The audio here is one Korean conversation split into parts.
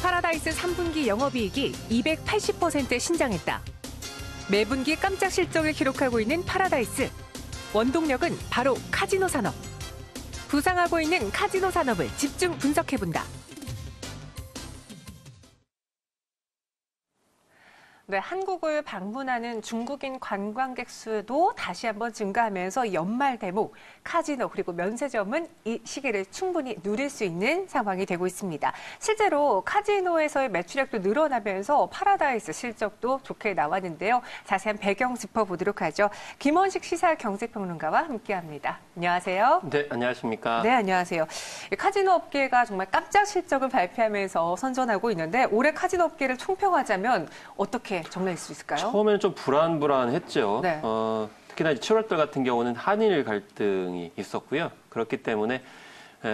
파라다이스 3분기 영업이익이 280% 신장했다. 매분기 깜짝 실적을 기록하고 있는 파라다이스. 원동력은 바로 카지노 산업. 부상하고 있는 카지노 산업을 집중 분석해본다. 네, 한국을 방문하는 중국인 관광객 수도 다시 한번 증가하면서 연말 대목, 카지노 그리고 면세점은 이 시기를 충분히 누릴 수 있는 상황이 되고 있습니다. 실제로 카지노에서의 매출액도 늘어나면서 파라다이스 실적도 좋게 나왔는데요. 자세한 배경 짚어보도록 하죠. 김원식 시사경제평론가와 함께합니다. 안녕하세요. 네, 안녕하십니까. 네, 안녕하세요. 카지노 업계가 정말 깜짝 실적을 발표하면서 선전하고 있는데 올해 카지노 업계를 총평하자면 어떻게 정리할 수 있을까요? 처음에는 좀 불안했죠. 네. 특히나 7월달 같은 경우는 한일 갈등이 있었고요. 그렇기 때문에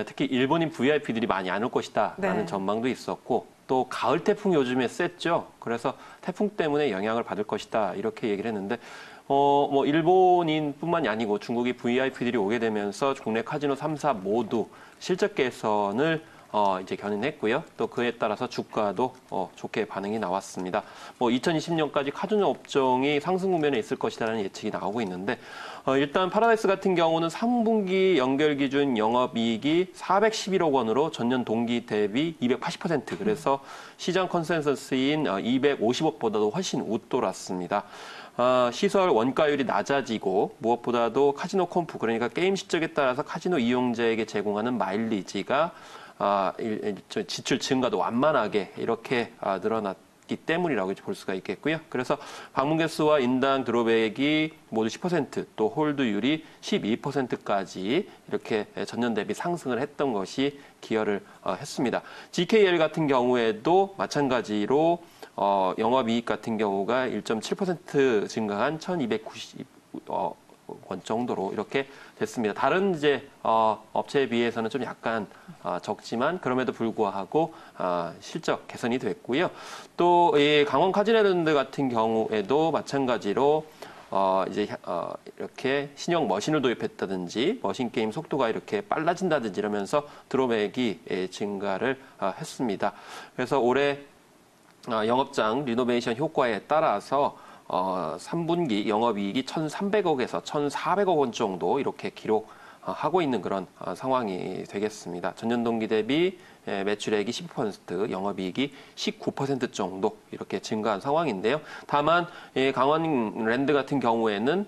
특히 일본인 VIP들이 많이 안 올 것이다라는 전망도 있었고 또 가을 태풍 요즘에 셌죠. 그래서 태풍 때문에 영향을 받을 것이다 이렇게 얘기를 했는데 뭐 일본인뿐만이 아니고 중국이 VIP들이 오게 되면서 국내 카지노 3사 모두 실적 개선을 이제 견인했고요. 또 그에 따라서 주가도 좋게 반응이 나왔습니다. 뭐 2020년까지 카지노 업종이 상승 국면에 있을 것이라는 예측이 나오고 있는데 일단 파라다이스 같은 경우는 3분기 연결 기준 영업이익이 411억 원으로 전년 동기 대비 280% 그래서 시장 컨센서스인 250억보다도 훨씬 웃돌았습니다. 시설 원가율이 낮아지고 무엇보다도 카지노 콤프 그러니까 게임 실적에 따라서 카지노 이용자에게 제공하는 마일리지가 지출 증가도 완만하게 이렇게 늘어났기 때문이라고 볼 수가 있겠고요. 그래서 방문 개수와 인당 드롭액이 모두 10%, 또 홀드율이 12%까지 이렇게 전년 대비 상승을 했던 것이 기여를 했습니다. GKL 같은 경우에도 마찬가지로 영업이익 같은 경우가 1.7% 증가한 1,290원 정도로 이렇게 됐습니다. 다른 이제 업체에 비해서는 좀 약간 적지만 그럼에도 불구하고 실적 개선이 됐고요. 또 이 강원 카지노랜드 같은 경우에도 마찬가지로 이제 이렇게 신형 머신을 도입했다든지 머신 게임 속도가 이렇게 빨라진다든지 이러면서 드롭액이 증가를 했습니다. 그래서 올해 영업장 리노베이션 효과에 따라서 3분기 영업이익이 1,300억에서 1,400억 원 정도 이렇게 기록하고 있는 그런 상황이 되겠습니다. 전년 동기 대비 매출액이 10%, 영업이익이 19% 정도 이렇게 증가한 상황인데요. 다만 강원랜드 같은 경우에는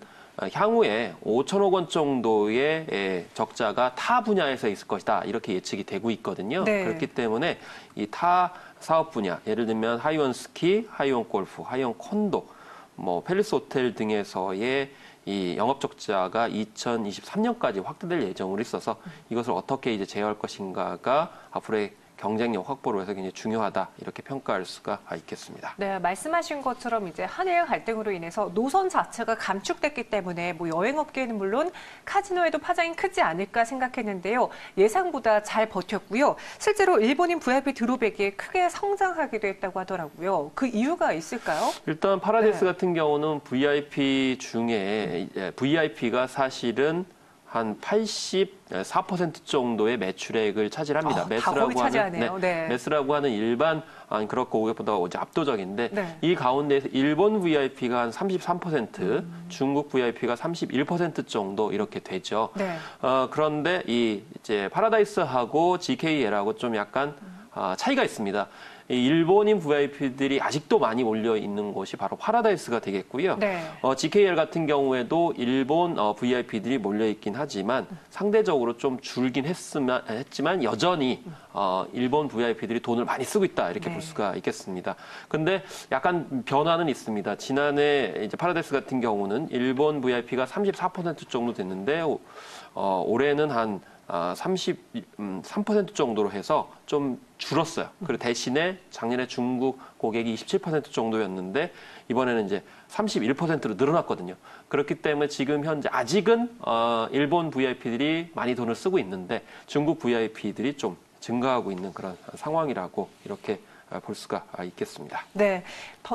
향후에 5천억 원 정도의 적자가 타 분야에서 있을 것이다 이렇게 예측이 되고 있거든요. 네. 그렇기 때문에 이 타 사업 분야, 예를 들면 하이원 스키, 하이원 골프, 하이원 콘도, 뭐 팰리스 호텔 등에서의 이 영업 적자가 2023년까지 확대될 예정으로 있어서 이것을 어떻게 이제 제어할 것인가가 앞으로의 경쟁력 확보로 해서 굉장히 중요하다 이렇게 평가할 수가 있겠습니다. 네, 말씀하신 것처럼 이제 한일 갈등으로 인해서 노선 자체가 감축됐기 때문에 뭐 여행업계는 물론 카지노에도 파장이 크지 않을까 생각했는데요. 예상보다 잘 버텼고요. 실제로 일본인 VIP 드롭액이 크게 성장하기도 했다고 하더라고요. 그 이유가 있을까요? 일단 파라다이스 같은 경우는 VIP 중에 VIP가 사실은 한 84% 정도의 매출액을 차지합니다. 매스라고 하는 일반 그렇고 그것보다 이제 압도적인데 이 가운데에서 일본 VIP가 한 33%, 중국 VIP가 31% 정도 이렇게 되죠. 그런데 이 이제 파라다이스하고 GKL하고 좀 약간 차이가 있습니다. 일본인 VIP들이 아직도 많이 몰려 있는 곳이 바로 파라다이스가 되겠고요. GKL 같은 경우에도 일본 VIP들이 몰려 있긴 하지만 상대적으로 좀 줄긴 했지만 여전히 일본 VIP들이 돈을 많이 쓰고 있다 이렇게 볼 수가 있겠습니다. 근데 약간 변화는 있습니다. 지난해 이제 파라다이스 같은 경우는 일본 VIP가 34% 정도 됐는데 올해는 한 33% 정도로 해서 좀 줄었어요. 그리고 대신에 작년에 중국 고객이 27% 정도였는데 이번에는 이제 31%로 늘어났거든요. 그렇기 때문에 지금 현재 아직은 일본 VIP들이 많이 돈을 쓰고 있는데 중국 VIP들이 좀 증가하고 있는 그런 상황이라고 이렇게 볼 수가 있겠습니다. 네.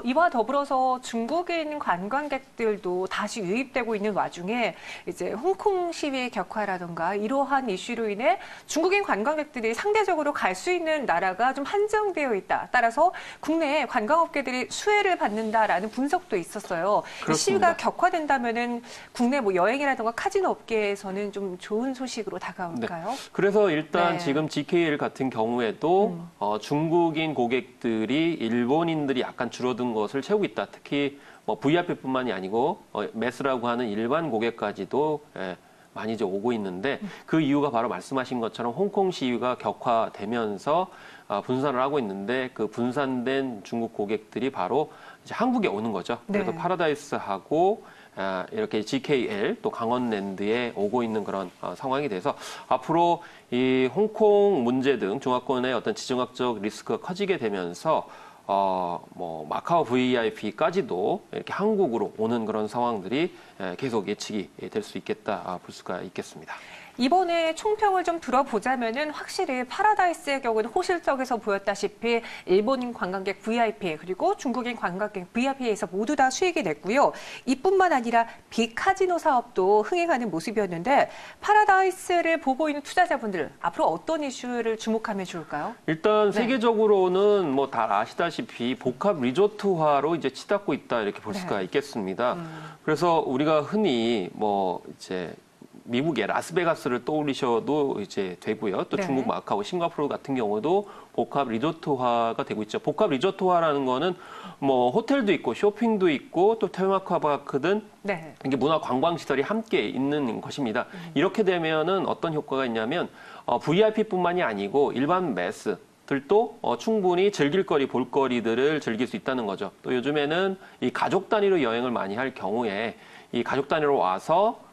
이와 더불어서 중국인 관광객들도 다시 유입되고 있는 와중에 이제 홍콩 시위 격화라든가 이러한 이슈로 인해 중국인 관광객들이 상대적으로 갈 수 있는 나라가 좀 한정되어 있다. 따라서 국내에 관광업계들이 수혜를 받는다라는 분석도 있었어요. 이 시위가 격화된다면은 국내 뭐 여행이라든가 카지노 업계에서는 좀 좋은 소식으로 다가올까요? 네. 그래서 일단 네. 지금 GKL 같은 경우에도 중국인 고객들이 일본인들이 약간 줄어든 것을 채우고 있다. 특히 뭐 VIP뿐만이 아니고 매스라고 하는 일반 고객까지도 많이 이제 오고 있는데 그 이유가 바로 말씀하신 것처럼 홍콩 시위가 격화되면서 분산을 하고 있는데 그 분산된 중국 고객들이 바로 이제 한국에 오는 거죠. 그래서 네. 파라다이스하고 이렇게 GKL 또 강원랜드에 오고 있는 그런 상황이 돼서 앞으로 이 홍콩 문제 등 중화권의 어떤 지정학적 리스크가 커지게 되면서 뭐 마카오 VIP까지도 이렇게 한국으로 오는 그런 상황들이 계속 예측이 될 수 있겠다 볼 수가 있겠습니다. 이번에 총평을 좀 들어보자면은 확실히 파라다이스의 경우는 호실적에서 보였다시피 일본인 관광객 VIP 그리고 중국인 관광객 VIP에서 모두 다 수익이 냈고요. 이뿐만 아니라 비카지노 사업도 흥행하는 모습이었는데 파라다이스를 보고 있는 투자자분들 앞으로 어떤 이슈를 주목하면 좋을까요? 일단 세계적으로는 뭐 다 아시다시피 복합 리조트화로 이제 치닫고 있다 이렇게 볼 수가 있겠습니다. 그래서 우리가 흔히 뭐 이제 미국의 라스베가스를 떠올리셔도 이제 되고요. 또 중국 마카오, 싱가포르 같은 경우도 복합 리조트화가 되고 있죠. 복합 리조트화라는 거는 뭐 호텔도 있고 쇼핑도 있고 또 테마파크 등 이게 문화 관광 시설이 함께 있는 것입니다. 이렇게 되면은 어떤 효과가 있냐면 VIP뿐만이 아니고 일반 매스 들도 충분히 즐길거리, 볼거리들을 즐길 수 있다는 거죠. 또 요즘에는 이 가족 단위로 여행을 많이 할 경우에 이 가족 단위로 와서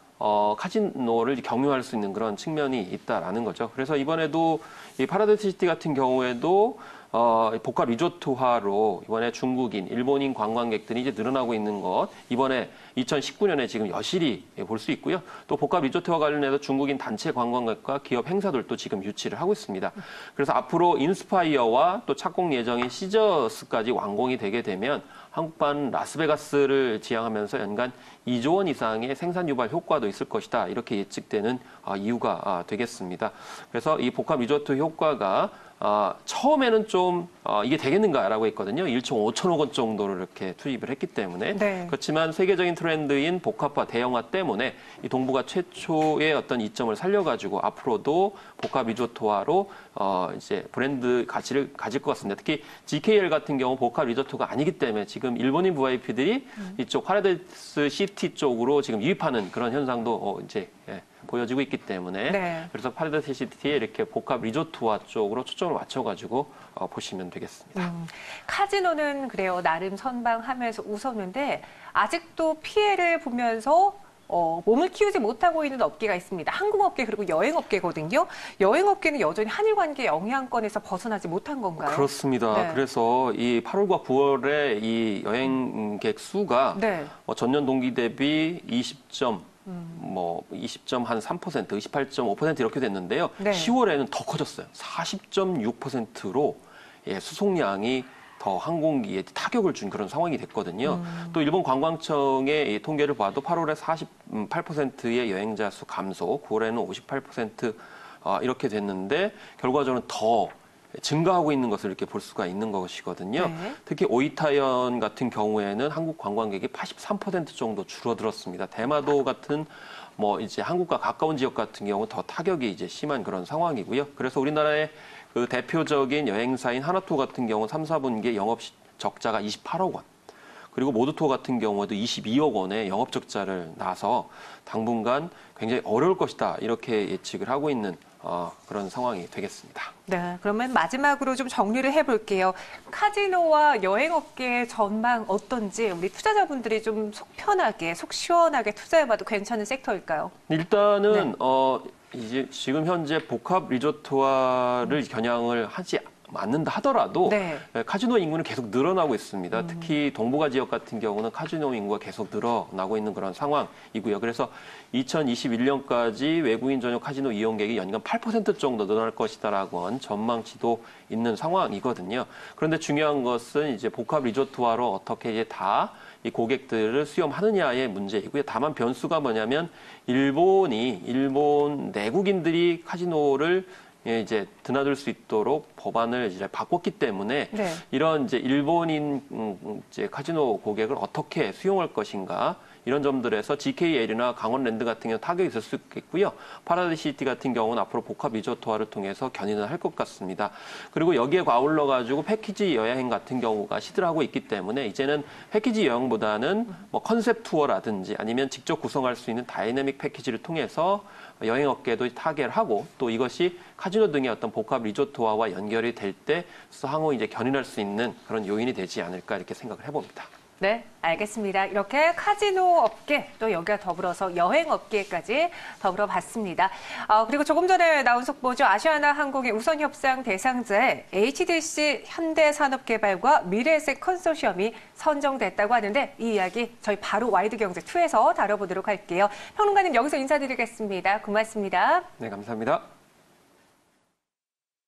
카지노를 경유할 수 있는 그런 측면이 있다라는 거죠. 그래서 이번에도 이 파라다이스 시티 같은 경우에도 복합 리조트화로 이번에 중국인, 일본인 관광객들이 이제 늘어나고 있는 것 이번에 2019년에 지금 여실히 볼 수 있고요. 또 복합 리조트와 관련해서 중국인 단체 관광객과 기업 행사들도 지금 유치를 하고 있습니다. 그래서 앞으로 인스파이어와 또 착공 예정인 시저스까지 완공이 되게 되면 한국판 라스베가스를 지향하면서 연간 2조 원 이상의 생산 유발 효과도 있을 것이다. 이렇게 예측되는 이유가 되겠습니다. 그래서 이 복합 리조트 효과가 처음에는 좀 이게 되겠는가라고 했거든요. 1조 5천억 원 정도를 이렇게 투입을 했기 때문에 그렇지만 세계적인 트렌드인 복합화, 대형화 때문에 이 동부가 최초의 어떤 이점을 살려가지고 앞으로도 복합 리조트화로 이제 브랜드 가치를 가질 것 같습니다. 특히 GKL 같은 경우 복합 리조트가 아니기 때문에 지금 일본인 VIP들이 이쪽 파라다이스 시티 쪽으로 지금 유입하는 그런 현상도 이제 보여지고 있기 때문에 그래서 파라다이스 시티에 이렇게 복합 리조트화 쪽으로 초점을 맞춰가지고 보시면 되겠습니다. 카지노는 그래요. 나름 선방하면서 웃었는데 아직도 피해를 보면서 몸을 키우지 못하고 있는 업계가 있습니다. 항공업계 그리고 여행업계거든요. 여행업계는 여전히 한일 관계 영향권에서 벗어나지 못한 건가요? 그렇습니다. 그래서 이 8월과 9월에 이 여행객 수가 전년 동기 대비 20.3%, 28.5% 이렇게 됐는데요. 10월에는 더 커졌어요. 40.6%로 수송량이 더 항공기에 타격을 준 그런 상황이 됐거든요. 또 일본 관광청의 이 통계를 봐도 8월에 48%의 여행자 수 감소, 9월에는 58% 이렇게 됐는데 결과적으로 더 증가하고 있는 것을 이렇게 볼 수가 있는 것이거든요. 특히 오이타현 같은 경우에는 한국 관광객이 83% 정도 줄어들었습니다. 대마도 같은 뭐 이제 한국과 가까운 지역 같은 경우 더 타격이 이제 심한 그런 상황이고요. 그래서 우리나라의 그 대표적인 여행사인 하나투어 같은 경우 3, 4분기에 영업 적자가 28억 원. 그리고 모두투어 같은 경우에도 22억 원의 영업 적자를 나서 당분간 굉장히 어려울 것이다. 이렇게 예측을 하고 있는 그런 상황이 되겠습니다. 네, 그러면 마지막으로 좀 정리를 해볼게요. 카지노와 여행업계의 전망 어떤지 우리 투자자분들이 좀 속 편하게, 속 시원하게 투자해봐도 괜찮은 섹터일까요? 일단은 이제 지금 현재 복합 리조트화를 겨냥을 하지 맞는다 하더라도 네. 카지노 인구는 계속 늘어나고 있습니다. 특히 동북아 지역 같은 경우는 카지노 인구가 계속 늘어나고 있는 그런 상황이고요. 그래서 2021년까지 외국인 전용 카지노 이용객이 연간 8% 정도 늘어날 것이다라고 한 전망치도 있는 상황이거든요. 그런데 중요한 것은 이제 복합 리조트화로 어떻게 이제 다 이 고객들을 수용하느냐의 문제이고요. 다만 변수가 뭐냐면 일본 내국인들이 카지노를 이제 드나들 수 있도록 법안을 이제 바꿨기 때문에 네. 이런 이제 일본인 이제 카지노 고객을 어떻게 수용할 것인가 이런 점들에서 GKL이나 강원랜드 같은 경우 타격이 있을 수 있겠고요. 파라다이스시티 같은 경우는 앞으로 복합 리조트화를 통해서 견인을 할 것 같습니다. 그리고 여기에 아울러 가지고 패키지 여행 같은 경우가 시들하고 있기 때문에 이제는 패키지 여행보다는 뭐 컨셉 투어라든지 아니면 직접 구성할 수 있는 다이내믹 패키지를 통해서 여행 업계도 타겟하고 또 이것이 카지노 등의 어떤 복합 리조트화와 연결이 될 때 향후 이제 견인할 수 있는 그런 요인이 되지 않을까 이렇게 생각을 해봅니다. 네, 알겠습니다. 이렇게 카지노 업계 또 여기와 더불어서 여행 업계까지 더불어 봤습니다. 그리고 조금 전에 나온 속보죠. 아시아나 항공의 우선 협상 대상자에 HDC 현대산업개발과 미래에셋 컨소시엄이 선정됐다고 하는데 이 이야기 저희 바로 와이드경제2에서 다뤄보도록 할게요. 평론가님 여기서 인사드리겠습니다. 고맙습니다. 네, 감사합니다.